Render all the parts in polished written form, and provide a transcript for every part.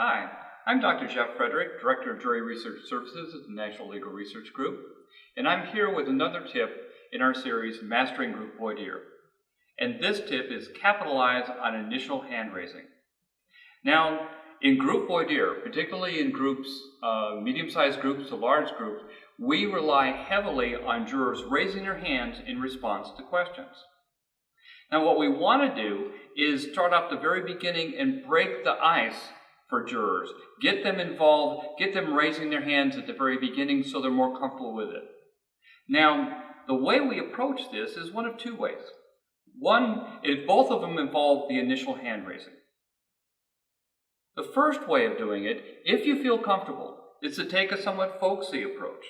Hi, I'm Dr. Jeff Frederick, Director of Jury Research Services at the National Legal Research Group, and I'm here with another tip in our series, Mastering Group Voir dire. And this tip is capitalize on initial hand raising. Now, in group voir dire, particularly in groups, medium-sized groups to large groups, we rely heavily on jurors raising their hands in response to questions. Now, what we want to do is start off the very beginning and break the ice for jurors. Get them involved, get them raising their hands at the very beginning so they're more comfortable with it. Now, the way we approach this is one of two ways. One, if both of them involve the initial hand raising. The first way of doing it, if you feel comfortable, is to take a somewhat folksy approach.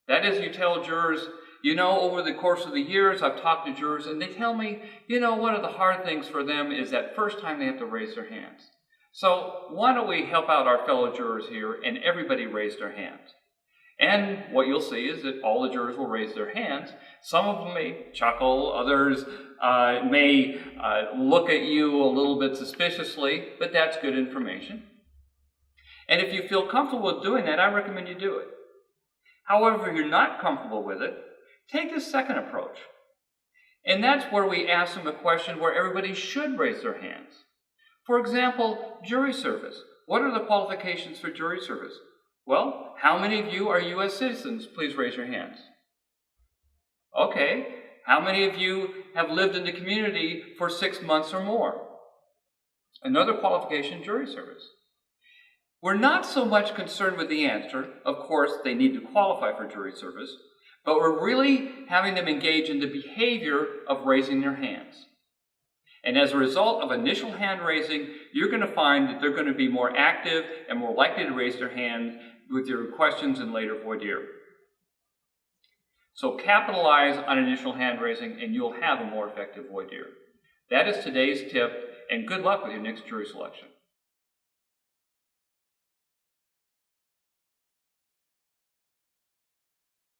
That is, you tell jurors, over the course of the years, I've talked to jurors and they tell me, one of the hard things for them is that first time they have to raise their hands. So why don't we help out our fellow jurors here and everybody raise their hands? And what you'll see is that all the jurors will raise their hands. Some of them may chuckle, others may look at you a little bit suspiciously, but that's good information. And if you feel comfortable with doing that, I recommend you do it. However, if you're not comfortable with it, take the second approach. And that's where we ask them a question where everybody should raise their hands. For example, jury service. What are the qualifications for jury service? Well, how many of you are U.S. citizens? Please raise your hands. Okay, how many of you have lived in the community for 6 months or more? Another qualification, jury service. We're not so much concerned with the answer. Of course, they need to qualify for jury service, but we're really having them engage in the behavior of raising their hands. And as a result of initial hand raising, you're going to find that they're going to be more active and more likely to raise their hand with your questions in later voir dire. So capitalize on initial hand raising and you'll have a more effective voir dire. That is today's tip, and good luck with your next jury selection.